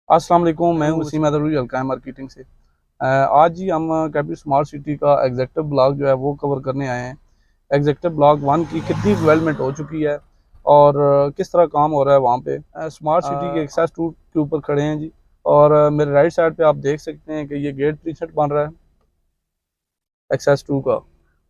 अस्सलाम वालेकुम, मैं हूं वसीम हल्का मार्केटिंग से। आज ही हम कैपिटल स्मार्ट सिटी का एग्जेक्टिव ब्लॉक जो है वो कवर करने आए हैं। एग्जेक्टिव ब्लॉक 1 की कितनी डेवलपमेंट हो चुकी है और किस तरह काम हो रहा है वहाँ पे। स्मार्ट सिटी के एक्सेस 2 के ऊपर खड़े हैं जी। और मेरे राइट साइड पे आप देख सकते हैं कि ये गेट प्रीसेट बन रहा है एक्सेस 2 का।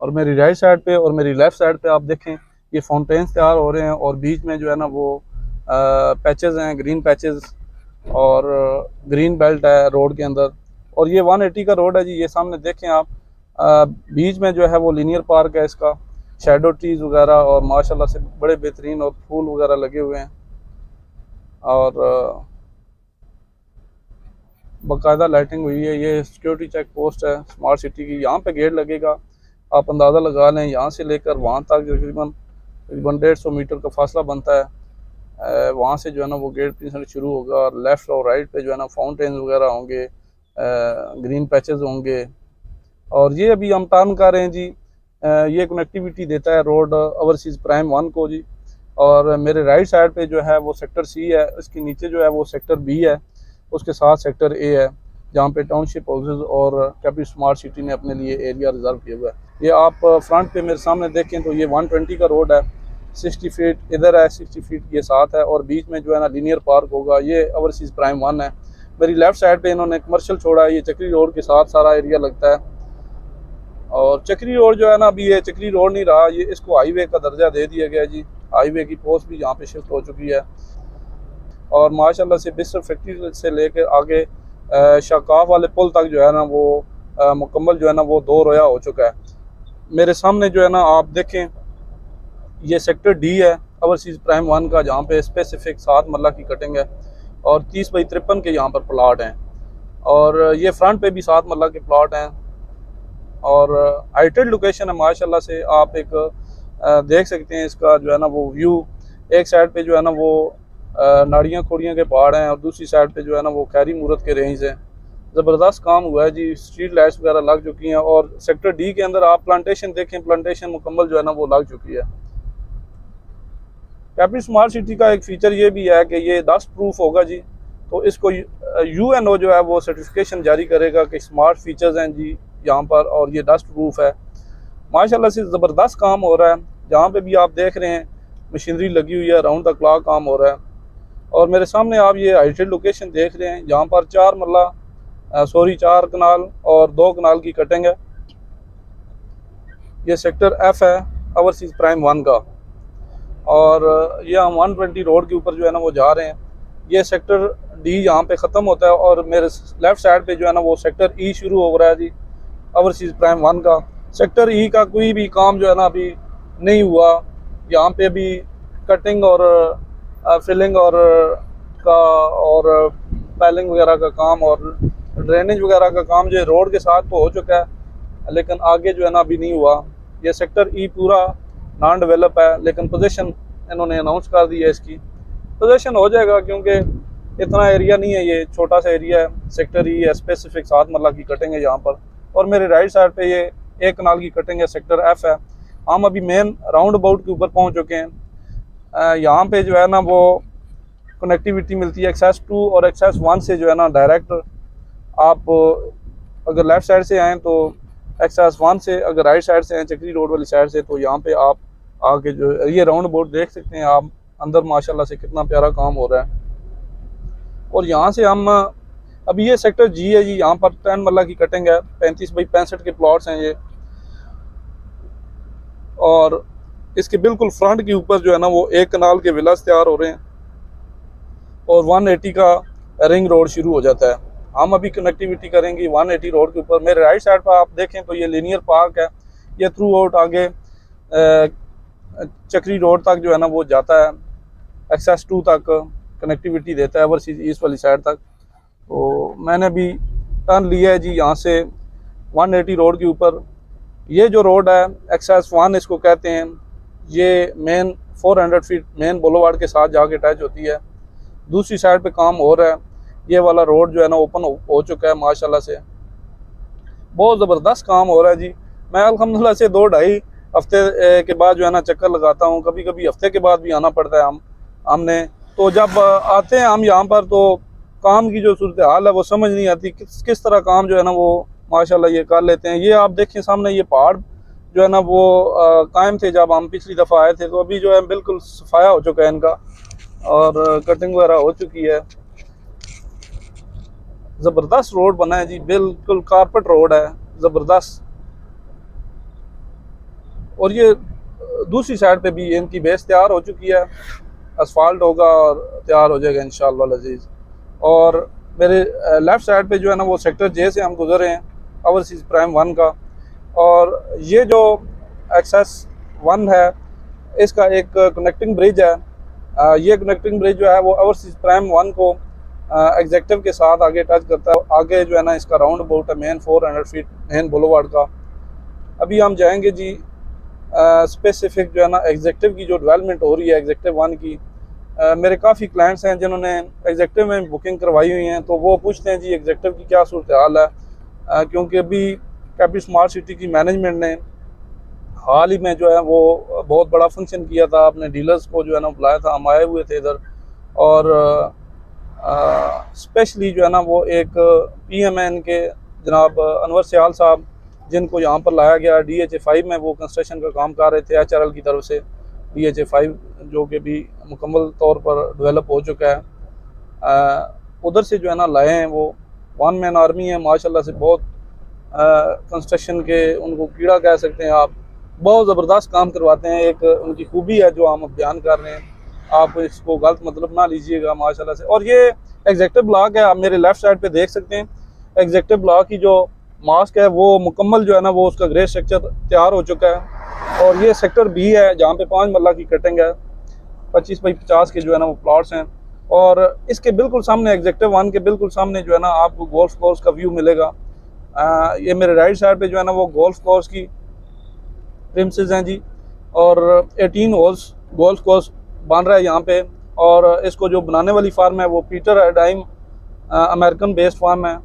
और मेरी राइट साइड पे और मेरी लेफ्ट साइड पे आप देखें ये फाउंटेन्स तैयार हो रहे हैं और बीच में जो है ना वो पैचेस हैं, ग्रीन पैचेस और ग्रीन बेल्ट है रोड के अंदर। और ये 180 का रोड है जी। ये सामने देखें आप, बीच में जो है वो लीनियर पार्क है, इसका शेडो ट्रीज वगैरह और माशाल्लाह से बड़े बेहतरीन और फूल वगैरह लगे हुए हैं। और बाकायदा लाइटिंग हुई है। ये सिक्योरिटी चेक पोस्ट है स्मार्ट सिटी की। यहाँ पे गेट लगेगा, आप अंदाज़ा लगा लें यहाँ से लेकर वहाँ तक तकरीबन 150 मीटर का फासला बनता है। वहाँ से जो है ना वो गेट प्रीसेट शुरू होगा और लेफ़्ट और राइट पे जो है ना फाउंटेन्स वगैरह होंगे, ग्रीन पैचेस होंगे। और ये अभी हम टर्न कर रहे हैं जी। ये कनेक्टिविटी देता है रोड ओवरसीज़ प्राइम 1 को जी। और मेरे राइट साइड पे जो है वो सेक्टर सी है, इसके नीचे जो है वो सेक्टर बी है, उसके साथ सेक्टर ए है जहाँ पे टाउनशिप हाउसेज और कैपिटल स्मार्ट सिटी ने अपने लिए एरिया रिजर्व किया हुआ है। ये आप फ्रंट पे मेरे सामने देखें तो ये 120 का रोड है, 60 फीट इधर है, 60 फीट ये साथ है और बीच में जो है ना लीनियर पार्क होगा। ये ओवरसीज़ प्राइम 1 है। मेरी लेफ़्ट साइड पे इन्होंने कमर्शियल छोड़ा है, ये चक्री रोड के साथ सारा एरिया लगता है। और चक्री रोड जो है ना अभी ये चक्री रोड नहीं रहा, ये इसको हाईवे का दर्जा दे दिया गया जी। हाईवे की पोस्ट भी यहाँ पे शिफ्ट हो चुकी है। और माशाल्लाह से बिस्तर फैक्ट्री से लेकर आगे शाकाफ वाले पुल तक जो है ना वो मुकम्मल जो है ना वो 2 रोया हो चुका है। मेरे सामने जो है ना आप देखें ये सेक्टर डी है ओवरसीज़ प्राइम 1 का, जहाँ पे स्पेसिफिक 7 मरला की कटिंग है और 30 बाई 53 के यहाँ पर प्लाट हैं। और ये फ्रंट पे भी 7 मरला के प्लाट हैं और हाइटेड लोकेशन है माशाल्लाह से। आप एक देख सकते हैं इसका जो है ना वो व्यू। एक साइड पे जो है ना वो नाड़ियाँ खोड़ियाँ के पहाड़ हैं और दूसरी साइड पे जो है ना वो खैरी मूरत के रेंज हैं। ज़बरदस्त काम हुआ है जी। स्ट्रीट लाइट्स वगैरह लग चुकी हैं और सेक्टर डी के अंदर आप प्लांटेशन देखें, प्लांटेशन मुकम्मल जो है ना वो लग चुकी है। कैपिटल स्मार्ट सिटी का एक फ़ीचर ये भी है कि ये डस्ट प्रूफ होगा जी। तो इसको UNO जो है वो सर्टिफिकेशन जारी करेगा कि स्मार्ट फीचर्स हैं जी यहाँ पर और ये डस्ट प्रूफ है। माशाल्लाह से ज़बरदस्त काम हो रहा है। जहाँ पे भी आप देख रहे हैं मशीनरी लगी हुई है, राउंड द क्लॉक काम हो रहा है। और मेरे सामने आप ये हाइटेड लोकेशन देख रहे हैं, जहाँ पर 4 कनाल और 2 कनाल की कटिंग है। ये सेक्टर F है ओवरसीज़ प्राइम 1 का। और ये हम 120 रोड के ऊपर जो है ना वो जा रहे हैं। ये सेक्टर डी यहाँ पे ख़त्म होता है और मेरे लेफ़्ट साइड पे जो है ना वो सेक्टर ई शुरू हो रहा है जी ओवरसीज़ प्राइम 1 का। सेक्टर ई का कोई भी काम जो है ना अभी नहीं हुआ। यहाँ पे भी कटिंग और फिलिंग और का और पैलिंग वगैरह का काम और ड्रेनेज वगैरह का काम जो है रोड के साथ तो हो चुका है, लेकिन आगे जो है ना अभी नहीं हुआ। ये सेक्टर ई पूरा नॉन डेवलप है, लेकिन पोजीशन इन्होंने अनाउंस कर दी है। इसकी पोजीशन हो जाएगा क्योंकि इतना एरिया नहीं है, ये छोटा सा एरिया है। सेक्टर ई है, स्पेसिफिक 7 मरला की कटिंग है यहाँ पर। और मेरे राइट साइड पे ये 1 कनाल की कटिंग है, सेक्टर F है। हम अभी मेन राउंड अबाउट के ऊपर पहुँच चुके हैं। यहाँ पे जो है ना वो कनेक्टिविटी मिलती है एक्सेस 2 और एक्सेस 1 से जो है ना डायरेक्ट। आप अगर लेफ़्ट साइड से आएँ तो एक्सेस 1 से, अगर राइट साइड से आएँ चक्री रोड वाली साइड से तो यहाँ पे आप आके जो ये राउंड अबाउट देख सकते हैं आप अंदर। माशाल्लाह से कितना प्यारा काम हो रहा है। और यहाँ से हम अभी ये सेक्टर जी है जी, यहाँ पर 10 मरला की कटिंग है, 35 बाई 65 के प्लॉट्स हैं ये। और इसके बिल्कुल फ्रंट के ऊपर जो है ना वो 1 कनाल के विलास तैयार हो रहे हैं और 180 का रिंग रोड शुरू हो जाता है। हम अभी कनेक्टिविटी करेंगे 180 रोड के ऊपर। मेरे राइट साइड पर आप देखें तो ये लीनियर पार्क है। ये थ्रू आउट आगे चक्री रोड तक जो है ना वो जाता है, एक्सेस 2 तक कनेक्टिविटी देता है ओवरसीज़ ईस्ट वाली साइड तक। तो मैंने भी टर्न लिया है जी यहाँ से 180 रोड के ऊपर। ये जो रोड है एक्सेस 1 इसको कहते हैं। ये मेन 400 फीट मेन बुलेवार्ड के साथ जाके अटैच होती है। दूसरी साइड पे काम हो रहा है। ये वाला रोड जो है ना ओपन हो चुका है माशाल्लाह से। बहुत ज़बरदस्त काम हो रहा है जी। मैं अल्हम्दुलिल्लाह से 2-2.5 हफ्ते के बाद जो है ना चक्कर लगाता हूँ, कभी कभी हफ्ते के बाद भी आना पड़ता है हमने। तो जब आते हैं हम यहाँ पर तो काम की जो सूरत हाल है वो समझ नहीं आती, किस तरह काम जो है ना वो माशाल्लाह ये कर लेते हैं। ये आप देखें सामने ये पहाड़ जो है ना वो कायम थे जब हम पिछली दफ़ा आए थे, तो अभी जो है बिल्कुल सफाया हो चुका है इनका और कटिंग वगैरह हो चुकी है। ज़बरदस्त रोड बना है जी, बिल्कुल कारपेट रोड है, ज़बरदस्त। और ये दूसरी साइड पे भी इनकी बेस तैयार हो चुकी है, असफाल्ट होगा और तैयार हो जाएगा इंशाअल्लाह अज़ीज़। और मेरे लेफ़्ट साइड पे जो है ना वो सेक्टर जे से हम गुजर रहे हैं, ओवरसीज़ प्राइम 1 का। और ये जो एक्सेस 1 है इसका एक कनेक्टिंग ब्रिज है। ये कनेक्टिंग ब्रिज जो है वो ओवरसीज़ प्राइम 1 को एग्जेक्टिव के साथ आगे टच करता है। आगे जो है ना इसका राउंड अबाउट है मेन 400 फीट मेन बुलेवार्ड का। अभी हम जाएंगे जी स्पेसिफिक जो है ना एग्जेक्टिव की जो डेवलपमेंट हो रही है एग्जेक्टिव 1 की। मेरे काफ़ी क्लाइंट्स हैं जिन्होंने एग्जेक्टिव में बुकिंग करवाई हुई हैं, तो वो पूछते हैं जी एग्जेक्टिव की क्या सूरत हाल है। क्योंकि अभी कैपिटल स्मार्ट सिटी की मैनेजमेंट ने हाल ही में जो है वो बहुत बड़ा फंक्शन किया था, अपने डीलर्स को जो है ना बुलाया था, हम आए हुए थे इधर। और स्पेशली जो है ना वो एक PMN के जनाब अनवर सियाल साहब जिनको यहाँ पर लाया गया DHA 5 में, वो कंस्ट्रक्शन का काम कर रहे थे HRL की तरफ से। DHA 5 जो कि भी मुकम्मल तौर पर डेवलप हो चुका है, उधर से जो है ना लाए हैं। वो 1 मैन आर्मी है माशाल्लाह से, बहुत कंस्ट्रक्शन के उनको कीड़ा कह सकते हैं आप, बहुत ज़बरदस्त काम करवाते हैं। एक उनकी खूबी है जो हम बयान कर रहे हैं, आप इसको गलत मतलब ना लीजिएगा माशाल्लाह से। और ये एग्जेक्टिव ब्लॉक है, आप मेरे लेफ़्ट साइड पे देख सकते हैं। एग्जेक्टिव ब्लॉक की जो मास्क है वो मुकम्मल जो है ना वो उसका ग्रे स्ट्रक्चर तैयार हो चुका है। और ये सेक्टर B है जहाँ पे 5 मरला की कटिंग है, 25 बाई 50 के जो है ना वो प्लॉट्स हैं। और इसके बिल्कुल सामने एग्जेक्टिव 1 के बिल्कुल सामने जो है ना आपको गोल्फ कोर्स का व्यू मिलेगा। ये मेरे राइट साइड पे जो है ना वो गोल्फ कोर्स की प्रिमिसेस हैं जी। और 18 होल्स गोल्फ कोर्स बन रहा है यहाँ पे। और इसको जो बनाने वाली फार्म है वो पीटर एडाइम अमेरिकन बेस्ड फार्म है।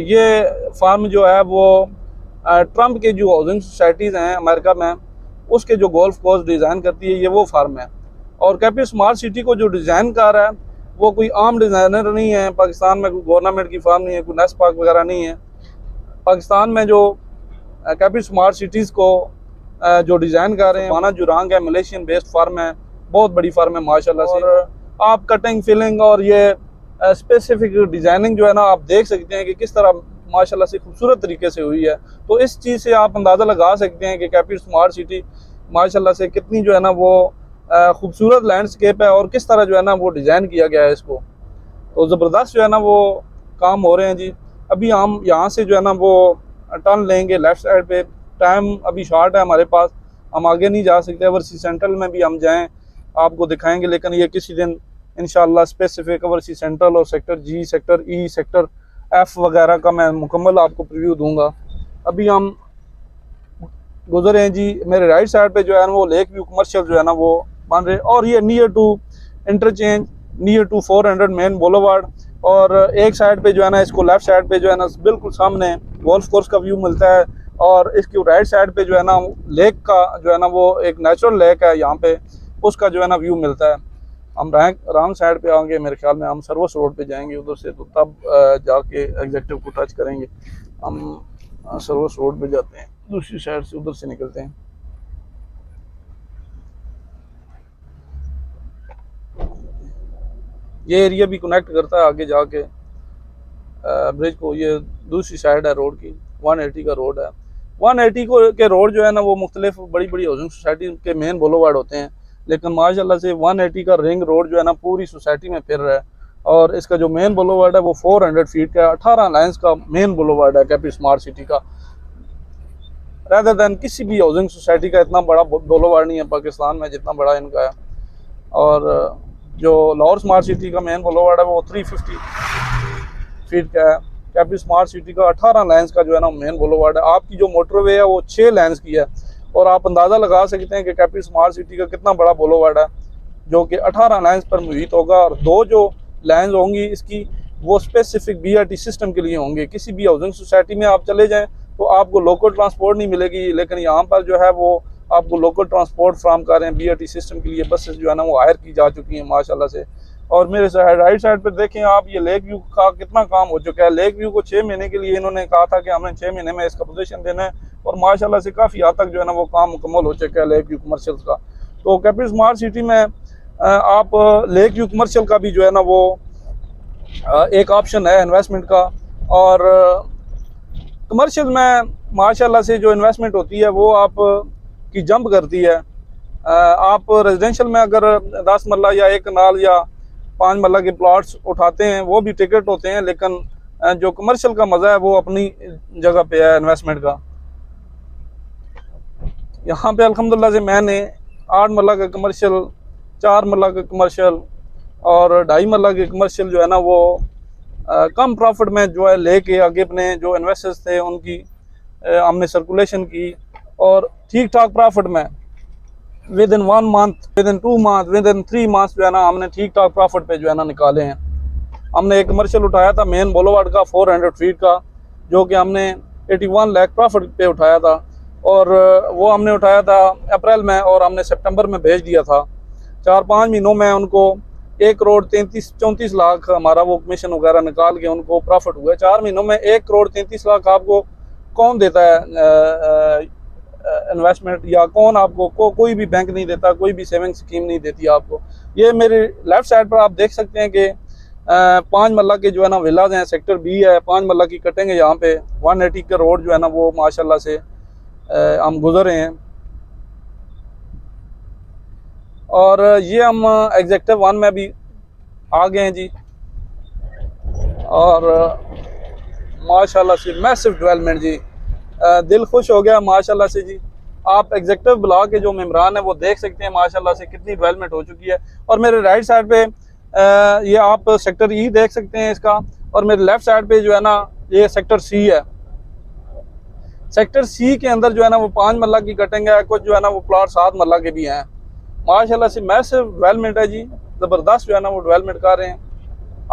ये फार्म जो है वो ट्रम्प के जो हाउसिंग सोसाइटीज़ हैं अमेरिका में, उसके जो गोल्फ कोर्स डिज़ाइन करती है, ये वो फार्म है। और कैपिटल स्मार्ट सिटी को जो डिज़ाइन कर रहा है वो कोई आम डिज़ाइनर नहीं है, पाकिस्तान में कोई गवर्नमेंट की फार्म नहीं है, कोई नेस्ट पार्क वगैरह नहीं है। पाकिस्तान में जो कैपिटल स्मार्ट सिटीज़ को जो डिज़ाइन कर रहे हैं वाना जुरांग है, मलेशियन बेस्ड फार्म है, बहुत बड़ी फार्म है माशाल्लाह से। और आप कटिंग फिलिंग और ये स्पेसिफिक डिज़ाइनिंग जो है ना आप देख सकते हैं कि किस तरह माशाल्लाह से खूबसूरत तरीके से हुई है। तो इस चीज़ से आप अंदाज़ा लगा सकते हैं कि कैपिटल स्मार्ट सिटी माशाल्लाह से कितनी जो है ना वो खूबसूरत लैंडस्केप है और किस तरह जो है ना वो डिज़ाइन किया गया है इसको। तो ज़बरदस्त जो है ना वो काम हो रहे हैं जी। अभी हम यहाँ से जो है ना वो टर्न लेंगे लेफ़्ट साइड पे। टाइम अभी शॉर्ट है हमारे पास, हम आगे नहीं जा सकते। ओवरसीज़ सेंट्रल में भी हम जाएँ आपको दिखाएंगे, लेकिन ये किसी दिन इंशाल्लाह स्पेसिफिक ओवरसीज़ सेंट्रल और sector G, sector E, sector F वगैरह का मैं मुकम्मल आपको प्रीव्यू दूंगा। अभी हम गुजरे हैं जी, मेरे राइट साइड पे जो है ना वो लेक व्यू कमर्शियल जो है ना वो बन रहे। और ये near to interchange, near to 400 main boulevard. और एक साइड पे जो है ना इसको लेफ़्ट साइड पे जो है ना बिल्कुल सामने गोल्फ कोर्स का व्यू मिलता है। और इसके राइट साइड पे जो है ना लेक का जो है ना वो एक नेचुरल लेक है यहाँ पे, उसका जो है ना व्यू मिलता है। हम रॉन्ग साइड पे आएंगे, मेरे ख्याल में हम सर्विस रोड पे जाएंगे उधर से, तो तब जाके एग्जेक्टिव को टच करेंगे। हम सर्विस रोड पे जाते हैं, दूसरी साइड से उधर से निकलते हैं। ये एरिया भी कनेक्ट करता है आगे जाके ब्रिज को। ये दूसरी साइड है रोड की, 180 का रोड है। 180 के रोड जो है ना वो मुख्तलिफ बड़ी बड़ी हाउसिंग सोसाइटी के मेन बुलेवार्ड होते हैं, लेकिन माशाल्लाह से 180 का रिंग रोड जो है ना पूरी सोसाइटी में फिर रहा है। और इसका जो मेन बुलेवार्ड है वो 400 फीट का 18 लाइन्स का मेन बुलेवार्ड है कैपिटल स्मार्ट सिटी का। रैदर दैन किसी भी हाउसिंग सोसाइटी का इतना बड़ा बुलेवार्ड नहीं है पाकिस्तान में जितना बड़ा इनका है। और जो लाहौर स्मार्ट सिटी का मेन बुलेवार्ड है वो 350 फीट का है। कैपिटल स्मार्ट सिटी का 18 लाइन्स का जो है ना मेन बुलेवार्ड है। आपकी जो मोटरवे है वो 6 लाइन्स की है। और आप अंदाज़ा लगा सकते हैं कि कैपिटल स्मार्ट सिटी का कितना बड़ा बुलेवार्ड है, जो कि 18 लाइन्स पर मुहित होगा। और 2 जो लाइन्स होंगी इसकी वो स्पेसिफिक BRT सिस्टम के लिए होंगे। किसी भी हाउसिंग सोसाइटी में आप चले जाएं तो आपको लोकल ट्रांसपोर्ट नहीं मिलेगी, लेकिन यहाँ पर जो है वो आपको लोकल ट्रांसपोर्ट फ्राहम कर रहे हैं। BRT सिस्टम के लिए बसेस जो है ना वो हायर की जा चुकी हैं माशाल्लाह से। और मेरे राइट साइड पर देखें आप, ये लेक व्यू का कितना काम हो चुका है। लेक व्यू को 6 महीने के लिए इन्होंने कहा था कि हमें 6 महीने में इसका पोजीशन देना है, और माशाल्लाह से काफ़ी हद तक जो है ना वो काम मुकम्मल हो चुका है लेक व्यू कमर्शियल का। तो कैपिटल स्मार्ट सिटी में आप लेक व्यू कमर्शियल का भी जो है ना वो एक ऑप्शन है इन्वेस्टमेंट का। और कमर्शियल में माशाल्लाह से जो इन्वेस्टमेंट होती है वो आप की जंप करती है। आप रेजिडेंशियल में अगर 10 मरला या 1 कनाल या 5 मरला के प्लॉट्स उठाते हैं वो भी टिकट होते हैं, लेकिन जो कमर्शियल का मज़ा है वो अपनी जगह पे है इन्वेस्टमेंट का। यहाँ पे अल्हम्दुलिल्लाह से मैंने 8 मरला का कमर्शियल, 4 मरला का कमर्शियल और 2.5 मरला के कमर्शियल जो है ना वो कम प्रॉफिट में जो है लेके आगे अपने जो इन्वेस्टर्स थे उनकी हमने सर्कुलेशन की, और ठीक ठाक प्रॉफिट में with in 1 month, with in 2 month, with in 3 month जो है ना हमने ठीक ठाक प्रॉफिट पे जो है ना निकाले हैं। हमने एक कमर्शियल उठाया था मेन बोलोवार्ड का 400 फीट का, जो कि हमने 81 लाख प्रॉफिट पे उठाया था, और वो हमने उठाया था अप्रैल में और हमने सितंबर में भेज दिया था। 4-5 महीनों में उनको 1 करोड़ 34 लाख हमारा वो कमीशन वगैरह निकाल के उनको प्रॉफिट हुआ। 4 महीनों में 1 करोड़ 33 लाख आपको कौन देता है इन्वेस्टमेंट, या कौन आपको कोई भी बैंक नहीं देता, कोई भी सेविंग स्कीम नहीं देती आपको। ये मेरे लेफ्ट साइड पर आप देख सकते हैं कि 5 मरला के जो है ना विलाज हैं, सेक्टर बी है, 5 मरला की कटेंगे यहाँ पे 180 का रोड जो है ना वो माशाल्लाह से हम गुजर रहे हैं। और ये हम एग्जेक्टिव 1 में भी आ गए हैं जी, और माशाल्लाह से मैसिव डेवलपमेंट जी, दिल खुश हो गया माशाल्लाह से जी। आप एग्जेक्टिव ब्लॉक के जो मेम्बरान है वो देख सकते हैं माशाल्लाह से कितनी डेवलपमेंट हो चुकी है। और मेरे राइट साइड पे ये आप सेक्टर ई देख सकते हैं इसका, और मेरे लेफ्ट साइड पे जो है ना ये सेक्टर सी है। सेक्टर सी के अंदर जो है ना वो 5 मरला की कटिंग है, कुछ जो है ना वो प्लॉट 7 मरला के भी हैं। माशाल्लाह से मैसिव डेवलपमेंट है जी, ज़बरदस्त जो है ना वो डेवलपमेंट कर रहे हैं।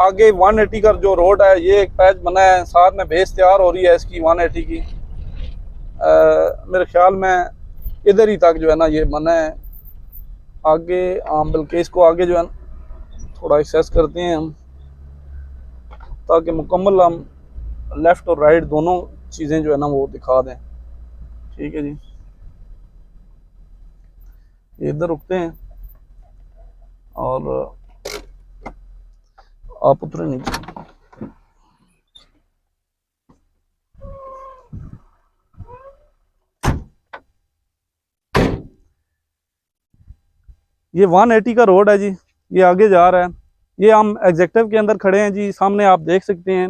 आगे 180 का जो रोड है ये एक पैच बना है, साथ में बेस तैयार हो रही है इसकी 180 की। मेरे ख्याल में इधर ही तक जो है ना ये बना है। आगे हम बल्कि इसको आगे जो है थोड़ा एक्सेस करते हैं हम, ताकि मुकम्मल हम लेफ़्ट और राइट दोनों चीज़ें जो है ना वो दिखा दें। ठीक है जी, इधर रुकते हैं और आप उतरे नीचे। ये 180 का रोड है जी, ये आगे जा रहा है। ये हम एग्जेक्टिव के अंदर खड़े हैं जी, सामने आप देख सकते हैं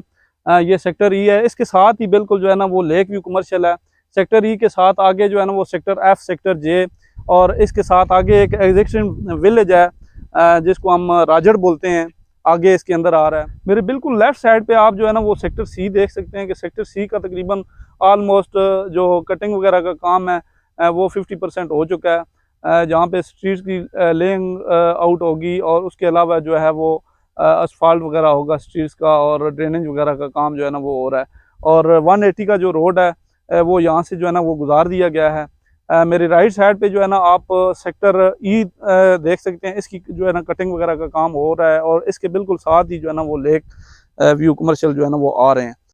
ये सेक्टर ई है। इसके साथ ही बिल्कुल जो है ना वो लेक व्यू कमर्शियल है। सेक्टर ई के साथ आगे जो है ना वो सेक्टर एफ, सेक्टर जे, और इसके साथ आगे एक एग्जिस्टिंग विलेज है जिसको हम राजड़ बोलते हैं, आगे इसके अंदर आ रहा है। मेरे बिल्कुल लेफ्ट साइड पे आप जो है ना वो सेक्टर सी देख सकते हैं कि सेक्टर सी का तकरीबन ऑलमोस्ट जो कटिंग वगैरह का काम है वो 50% हो चुका है, जहाँ पे स्ट्रीट्स की लेइंग आउट होगी, और उसके अलावा जो है वो असफाल्ट वगैरह होगा स्ट्रीट्स का, और ड्रेनेज वगैरह का काम जो है ना वो हो रहा है। और 180 का जो रोड है वो यहाँ से जो है ना वो गुजार दिया गया है। मेरे राइट साइड पे जो है ना आप सेक्टर ई देख सकते हैं, इसकी जो है ना कटिंग वगैरह का काम हो रहा है, और इसके बिल्कुल साथ ही जो है ना वो लेक व्यू कमर्शियल जो है ना वो आ रहे हैं।